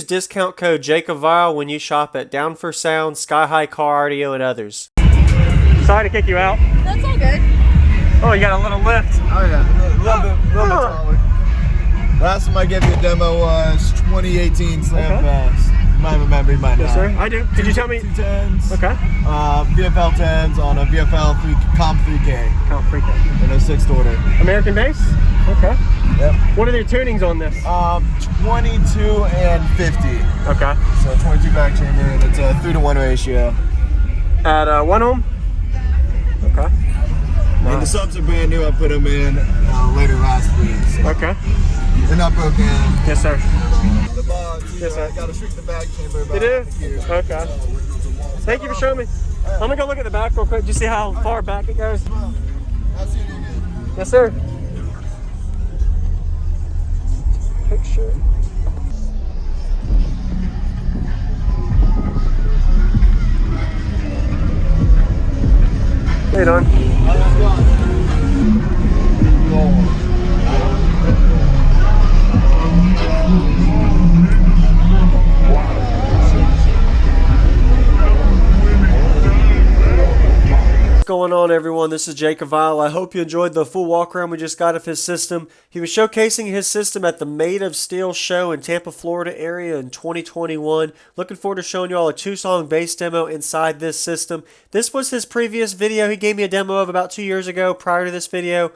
discount code JACOBVILE when you shop at Down for Sound, Sky High Car Audio, and others. Sorry to kick you out. That's all good. Oh, you got a little lift. Oh yeah, a little bit taller. Last time I gave you a demo was 2018 Slam Fest. You might remember, you might not. Yes, sir. I do. Could you tell me? 210s. Okay. VFL 10s on a VFL 3 Comp 3K. Comp 3K. In a 6th order. American base? Okay. Yep. What are their tunings on this? 22 and 50. Okay. So 22 back chamber, and it's a 3-to-1 ratio. At 1 ohm? Okay. And the subs are brand new. I put them in later last week. So Okay. they're not broken. Yes, sir. The box, Yes, sir. I got to shrink the back chamber about You do? here. Okay. Thank you for showing me. I'm going to go look at the back real quick. Do you see how far back it goes? I'll see you again. Yes, sir. Picture. How you doing? What's going on, everyone? This is Jacob Vile. I hope you enjoyed the full walk around we just got of his system. He was showcasing his system at the Made of Steel show in Tampa, Florida area in 2021. Looking forward to showing you all a 2-song bass demo inside this system. This was his previous video he gave me a demo of about 2 years ago prior to this video.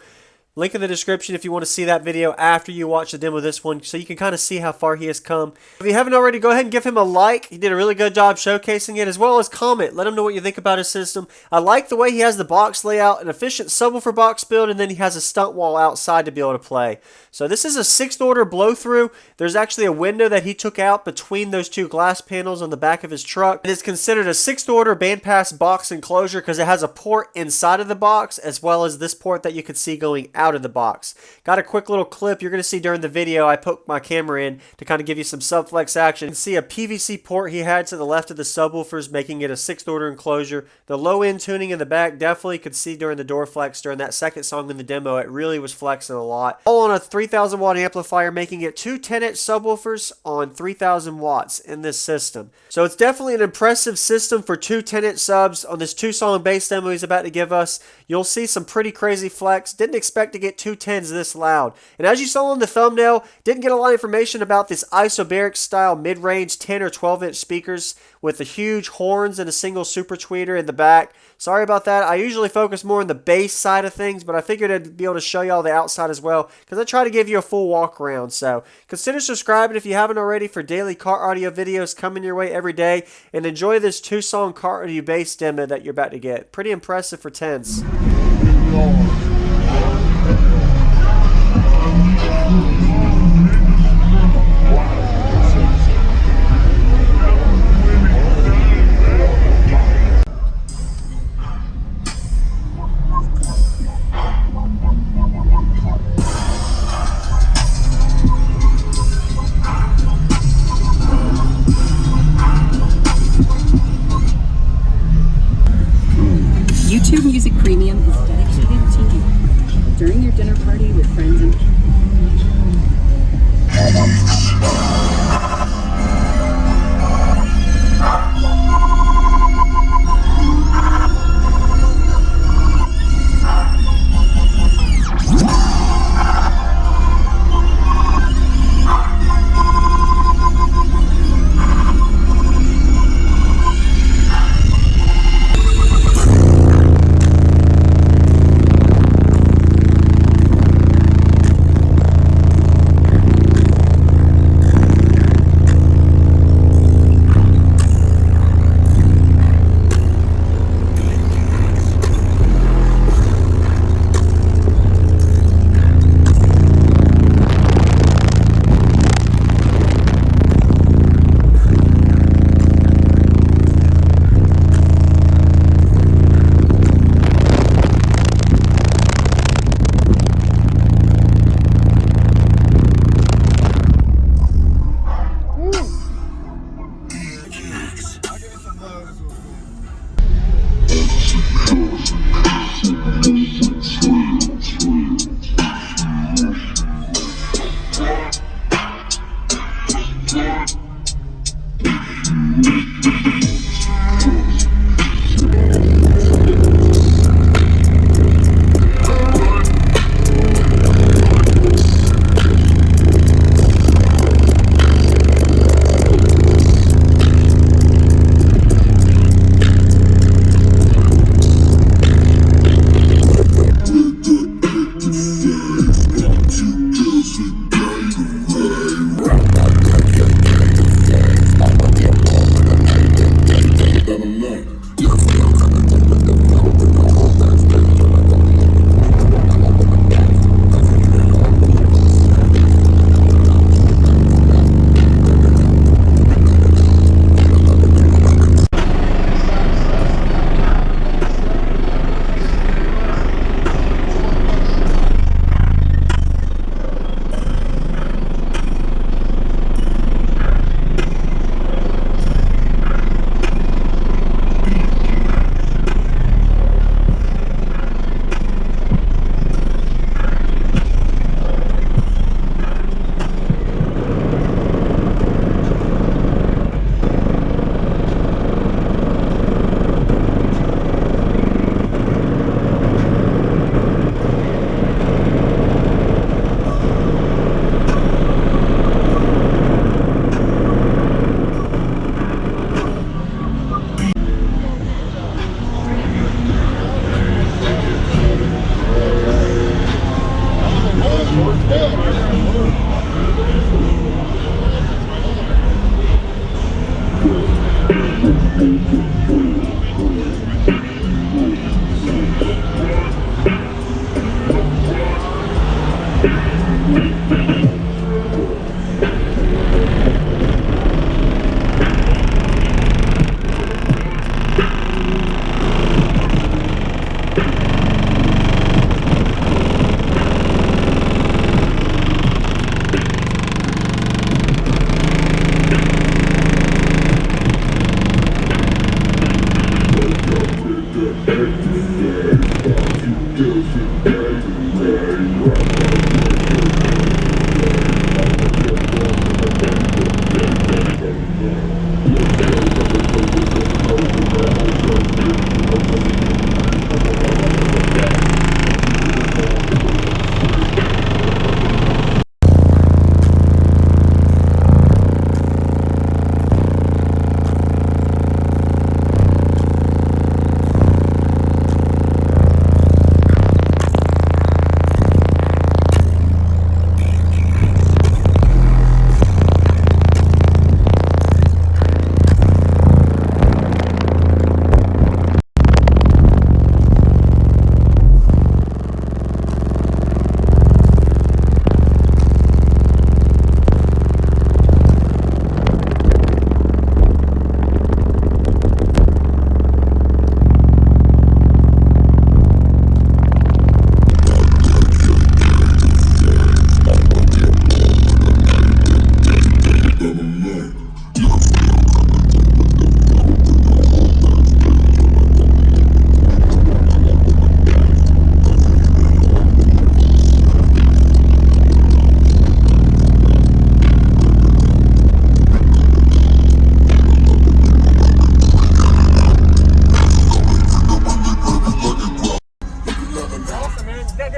Link in the description if you want to see that video after you watch the demo of this one, so you can kind of see how far he has come. If you haven't already, go ahead and give him a like. He did a really good job showcasing it, as well as comment. Let him know what you think about his system. I like the way he has the box layout, an efficient subwoofer box build, and then he has a stunt wall outside to be able to play. So this is a 6th order blow through. There's actually a window that he took out between those two glass panels on the back of his truck. It is considered a 6th order bandpass box enclosure because it has a port inside of the box, as well as this port that you can see going out of the box. Got a quick little clip you're going to see during the video. I poked my camera in to kind of give you some subflex action. You can see a PVC port he had to the left of the subwoofers, making it a 6th order enclosure. The low end tuning in the back, definitely could see during the door flex during that second song in the demo. It really was flexing a lot. All on a 3,000 watt amplifier, making it 2 10-inch subwoofers on 3,000 watts in this system. So it's definitely an impressive system for 2 10-inch subs on this 2-song bass demo he's about to give us. You'll see some pretty crazy flex. Didn't expect to get 2 10s this loud. And as you saw in the thumbnail, didn't get a lot of information about this Isobaric style mid-range 10 or 12-inch speakers with the huge horns and a single super tweeter in the back. Sorry about that. I usually focus more on the bass side of things, but I figured I'd be able to show you all the outside as well because I try to give you a full walk around. So consider subscribing if you haven't already for daily car audio videos coming your way every day, and enjoy this 2-song car audio bass demo that you're about to get. Pretty impressive for 10s. YouTube Music Premium is dedicated to you during your dinner party with friends and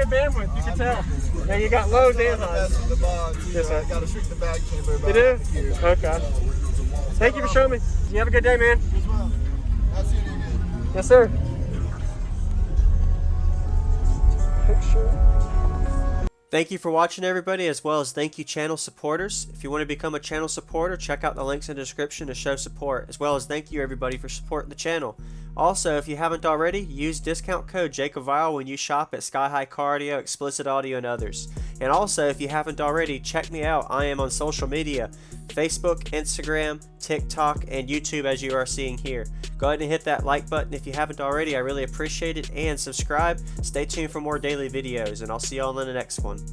Bandwidth, you can tell. Yeah, you got lows and highs. Yes, sir. Got to shrink the back chamber. You do? Okay. Thank you for showing me. You have a good day, man. As well. I'll see you again. Yes, sir. Picture. Thank you for watching, everybody, as well as thank you channel supporters. If you want to become a channel supporter, check out the links in the description to show support, as well as thank you everybody for supporting the channel. Also, if you haven't already, use discount code JACOVILE when you shop at Sky High Cardio, Explicit Audio, and others. And also, if you haven't already, check me out. I am on social media, Facebook, Instagram, TikTok, and YouTube, as you are seeing here. Go ahead and hit that like button if you haven't already. I really appreciate it. And subscribe. Stay tuned for more daily videos, and I'll see you all in the next one.